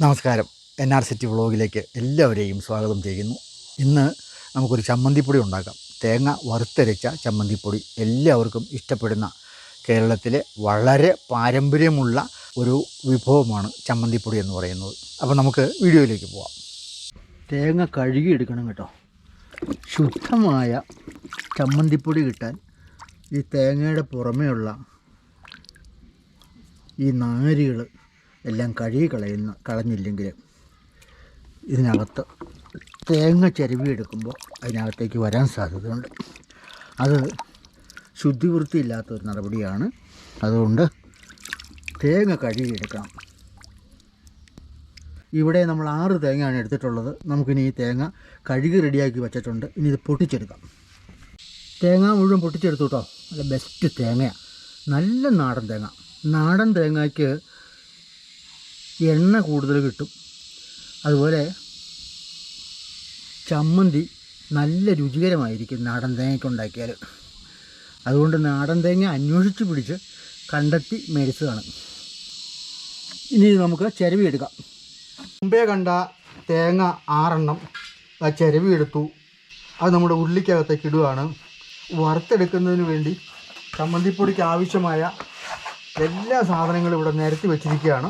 നമസ്കാരം. NR city വ്ളോഗിലേക്ക് എല്ലാവരെയും സ്വാഗതം ചെയ്യുന്നു. ഇന്ന് നമുക്കൊരു ചമ്മന്തിപ്പൊടി ഉണ്ടാക്കാം. തേങ്ങ വറുത്തരച്ച ചമ്മന്തിപ്പൊടി എല്ലാവർക്കും ഇഷ്ടപ്പെടുന്ന കേരളത്തിലെ വളരെ പാരമ്പര്യമുള്ള ഒരു വിഭവമാണ് ചമ്മന്തിപ്പൊടി എന്ന് പറയുന്നത്. അപ്പോൾ നമുക്ക് വീഡിയോയിലേക്ക് പോവാം. തേങ്ങ കഴുകിയെടുക്കണം കേട്ടോ. ശുദ്ധമായ ചമ്മന്തിപ്പൊടി കിട്ടാൻ ഈ തേങ്ങയുടെ പുറമേയുള്ള ഈ നാരുകൾ എല്ലാം കഴുകി കളഞ്ഞില്ലെങ്കിൽ ഇതിനകത്ത് തേങ്ങ ചിരവിയെടുക്കുമ്പോൾ അതിനകത്തേക്ക് വരാൻ സാധ്യതയുണ്ട്. അത് ശുദ്ധിവൃത്തിയില്ലാത്തൊരു നടപടിയാണ്. അതുകൊണ്ട് തേങ്ങ കഴുകിയെടുക്കണം. ഇവിടെ നമ്മൾ 6 തേങ്ങയാണ് എടുത്തിട്ടുള്ളത്. നമുക്കിനി ഈ തേങ്ങ കഴുകി റെഡിയാക്കി വെച്ചിട്ടുണ്ട്. ഇനി ഇത് പൊട്ടിച്ചെടുക്കാം. തേങ്ങ മുഴുവൻ പൊട്ടിച്ചെടുത്തു കേട്ടോ. നല്ല ബെസ്റ്റ് തേങ്ങയാണ്, നല്ല നാടൻ തേങ്ങ. നാടൻ തേങ്ങയ്ക്ക് എണ്ണ കൂടുതൽ കിട്ടും. അതുപോലെ ചമ്മന്തി നല്ല രുചികരമായിരിക്കും നാടൻ തേങ്ങയ്ക്ക് ഉണ്ടാക്കിയാൽ. അതുകൊണ്ട് നാടൻ തേങ്ങ അന്വേഷിച്ച് പിടിച്ച് കണ്ടെത്തി മേടിച്ചതാണ്. ഇനി നമുക്ക് ചിരവിയെടുക്കാം. മുമ്പേ കണ്ട തേങ്ങ 6 എണ്ണം ചിരവിയെടുത്തു. അത് നമ്മുടെ ഉള്ളിക്കകത്തേക്ക് ഇടുകയാണ്. വറുത്തെടുക്കുന്നതിന് വേണ്ടി ചമ്മന്തിപ്പൊടിക്ക് ആവശ്യമായ എല്ലാ സാധനങ്ങളും ഇവിടെ നിരത്തി വെച്ചിരിക്കുകയാണ്.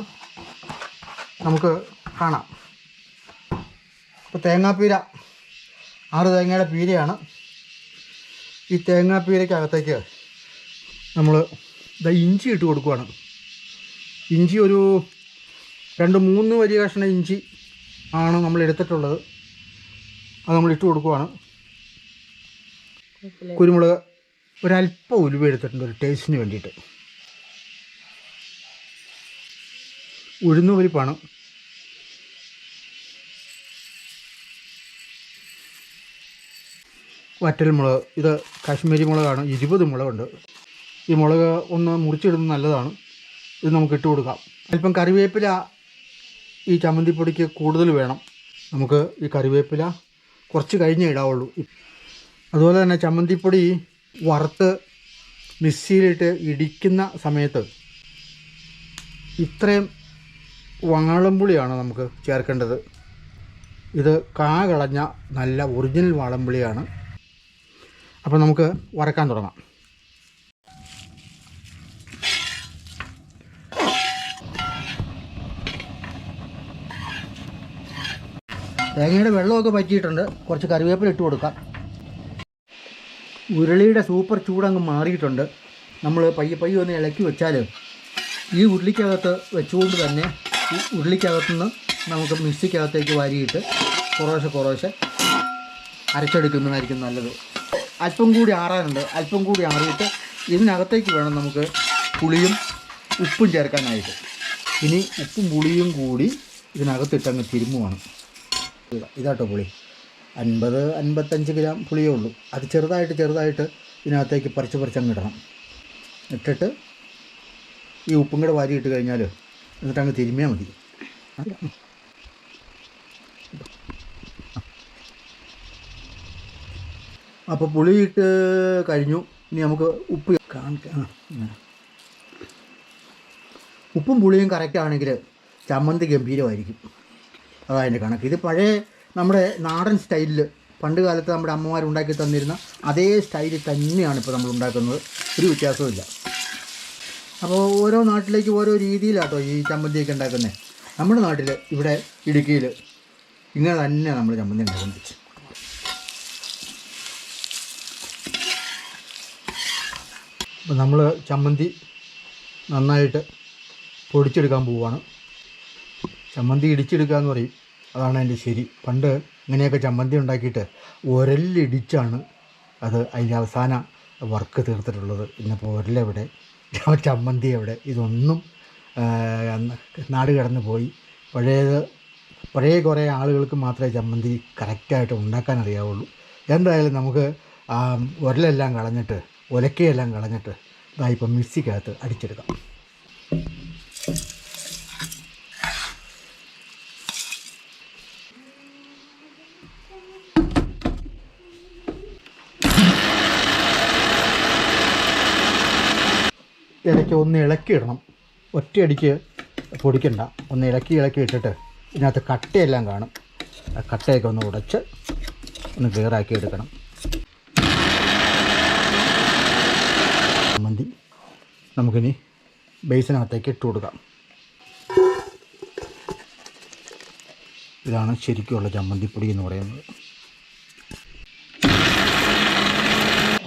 നമുക്ക് കാണാം. ഇപ്പോൾ തേങ്ങാപ്പീര 6 തേങ്ങയുടെ പീരയാണ്. ഈ തേങ്ങാപ്പീരയ്ക്കകത്തേക്ക് നമ്മൾ ഇഞ്ചി ഇട്ട് കൊടുക്കുകയാണ്. ഇഞ്ചി ഒരു 2-3 വലിയ കഷ്ണം ഇഞ്ചി ആണ് നമ്മൾ എടുത്തിട്ടുള്ളത്. അത് നമ്മൾ ഇട്ട് കൊടുക്കുകയാണ്. കുരുമുളക് ഒരല്പം ഉലുവ എടുത്തിട്ടുണ്ട് ഒരു ടേസ്റ്റിന് വേണ്ടിയിട്ട്. ഉഴുന്നുപരിപ്പാണ്. വറ്റൽമുളക്, ഇത് കാശ്മീരി മുളകാണ്. 20 മുളകുണ്ട്. ഈ മുളക് ഒന്ന് മുറിച്ചിടുന്നത് നല്ലതാണ്. ഇത് നമുക്ക് ഇട്ട് കൊടുക്കാം. അല്പം കറിവേപ്പില ഈ ചമ്മന്തിപ്പൊടിക്ക് കൂടുതൽ വേണം. നമുക്ക് ഈ കറിവേപ്പില കുറച്ച് കഴിഞ്ഞേ ഇടാവുള്ളൂ. അതുപോലെ തന്നെ ചമ്മന്തിപ്പൊടി വറുത്ത് മിക്സിയിലിട്ട് ഇടിക്കുന്ന സമയത്ത് ഇത്രയും വാളംപുളിയാണ് നമുക്ക് ചേർക്കേണ്ടത്. ഇത് കളഞ്ഞ നല്ല ഒറിജിനൽ വാളംപുളിയാണ്. അപ്പോൾ നമുക്ക് വറക്കാൻ തുടങ്ങാം. തേങ്ങയുടെ വെള്ളമൊക്കെ പറ്റിയിട്ടുണ്ട്. കുറച്ച് കറിവേപ്പില ഇട്ട് കൊടുക്കാം. ഉരുളിയുടെ സൂപ്പർ ചൂടങ്ങ് മാറിയിട്ടുണ്ട്. നമ്മൾ പയ്യെ ഒന്ന് ഇളക്കി വെച്ചാൽ ഈ ഉരുളിക്കകത്ത് വെച്ചുകൊണ്ട് തന്നെ ഈ ഉരുളിക്കകത്തുനിന്ന് നമുക്ക് മിക്സിക്കകത്തേക്ക് വാരിയിട്ട് കുറേശ്ശെ അരച്ചെടുക്കുന്നതായിരിക്കും നല്ലത്. അല്പം കൂടി ആറാനുണ്ട്. അല്പം കൂടി ആറിയിട്ട് ഇതിനകത്തേക്ക് വേണം നമുക്ക് പുളിയും ഉപ്പും ചേർക്കാനായിട്ട്. ഇനി ഉപ്പും പുളിയും കൂടി ഇതിനകത്തിട്ടങ്ങ് തിരുമ്മുവാണ്. ഇതാട്ടോ പുളി. 50-55 ഗ്രാം പുളിയേ ഉള്ളൂ. അത് ചെറുതായിട്ട് ഇതിനകത്തേക്ക് പറിച്ചങ്ങ് ഇടണം. ഇട്ടിട്ട് ഈ ഉപ്പും കൂടെ വാരിയിട്ട് കഴിഞ്ഞാൽ എന്നിട്ടങ്ങ് തിരുമ്മിയാൽ മതി. അപ്പോൾ പുളിയിട്ട് കഴിഞ്ഞു. ഇനി നമുക്ക് ഉപ്പ് കാണിക്കാം. ഉപ്പും പുളിയും കറക്റ്റാണെങ്കിൽ ചമ്മന്തി ഗംഭീരമായിരിക്കും. അതതിൻ്റെ കണക്ക്. ഇത് പഴയ നമ്മുടെ നാടൻ സ്റ്റൈലിൽ പണ്ട് കാലത്ത് നമ്മുടെ അമ്മമാർ ഉണ്ടാക്കി തന്നിരുന്ന അതേ സ്റ്റൈലിൽ തന്നെയാണ് ഇപ്പോൾ നമ്മൾ ഉണ്ടാക്കുന്നത്. ഒരു വ്യത്യാസവുമില്ല. അപ്പോൾ ഓരോ നാട്ടിലേക്ക് ഓരോ രീതിയിലാട്ടോ ഈ ചമ്മന്തിയൊക്കെ ഉണ്ടാക്കുന്നത്. നമ്മുടെ നാട്ടിൽ ഇവിടെ ഇടുക്കിയിൽ ഇങ്ങനെ തന്നെ നമ്മൾ ചമ്മന്തി ഉണ്ടാക്കുന്നത്. അപ്പോൾ നമ്മൾ ചമ്മന്തി നന്നായിട്ട് പൊടിച്ചെടുക്കാൻ പോവുകയാണ്. ചമ്മന്തി ഇടിച്ചെടുക്കുക എന്ന് പറയും. അതാണ് അതിൻ്റെ ശരി. പണ്ട് ഇങ്ങനെയൊക്കെ ചമ്മന്തി ഉണ്ടാക്കിയിട്ട് ഉരലിടിച്ചാണ് അത് അതിൻ്റെ അവസാന വർക്ക് തീർത്തിട്ടുള്ളത്. ഇന്നിപ്പോൾ ഉരലെവിടെ, ചമ്മന്തി എവിടെ, ഇതൊന്നും നാട് കടന്നു പോയി. പഴയ കുറേ ആളുകൾക്ക് മാത്രമേ ചമ്മന്തി കറക്റ്റായിട്ട് ഉണ്ടാക്കാൻ അറിയാവുള്ളൂ. എന്തായാലും നമുക്ക് ഉരലെല്ലാം കളഞ്ഞിട്ട് ഒലക്കയെല്ലാം കളഞ്ഞിട്ട് ഇപ്പം മിക്സിക്കകത്ത് അടിച്ചെടുക്കാം. ഇടയ്ക്ക് ഒന്ന് ഇളക്കിയിടണം. ഒറ്റയടിക്ക് പൊടിക്കണ്ട. ഒന്ന് ഇളക്കി ഇട്ടിട്ട് ഇതിനകത്ത് കട്ടയെല്ലാം കാണും. ആ കട്ടയൊക്കെ ഒന്ന് ഉടച്ച് ഒന്ന് ക്ലിയറാക്കി എടുക്കണം. ചമ്മന്തി നമുക്കിനി ബേസിനകത്തേക്ക് ഇട്ട് കൊടുക്കാം. ഇതാണ് ശരിക്കുള്ള ചമ്മന്തിപ്പൊടി എന്ന് പറയുന്നത്.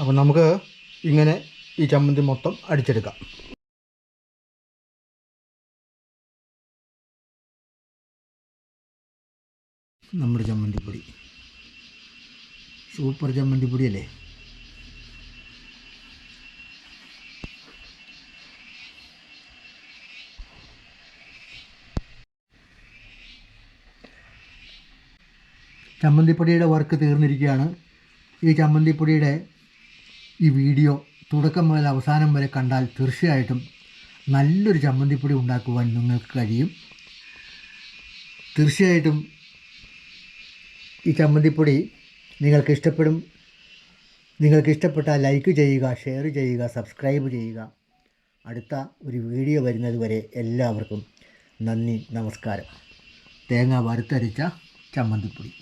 അപ്പോൾ നമുക്ക് ഇങ്ങനെ ഈ ചമ്മന്തി മൊത്തം അടിച്ചെടുക്കാം. നമ്മുടെ ചമ്മന്തിപ്പൊടി സൂപ്പർ ചമ്മന്തിപ്പൊടിയല്ലേ. ചമ്മന്തിപ്പൊടിയുടെ വർക്ക് തീർന്നിരിക്കുകയാണ്. ഈ ചമ്മന്തിപ്പൊടിയുടെ ഈ വീഡിയോ തുടക്കം മുതൽ അവസാനം വരെ കണ്ടാൽ തീർച്ചയായിട്ടും നല്ലൊരു ചമ്മന്തിപ്പൊടി ഉണ്ടാക്കുവാൻ നിങ്ങൾക്ക് കഴിയും. തീർച്ചയായിട്ടും ഈ ചമ്മന്തിപ്പൊടി നിങ്ങൾക്ക് ഇഷ്ടപ്പെടും. നിങ്ങൾക്ക് ഇഷ്ടപ്പെട്ടാൽ ലൈക്ക് ചെയ്യുക, ഷെയർ ചെയ്യുക, സബ്സ്ക്രൈബ് ചെയ്യുക. അടുത്ത ഒരു വീഡിയോ വരുന്നത് വരെ എല്ലാവർക്കും നന്ദി, നമസ്കാരം. തേങ്ങ വറുത്തരച്ച ചമ്മന്തിപ്പൊടി.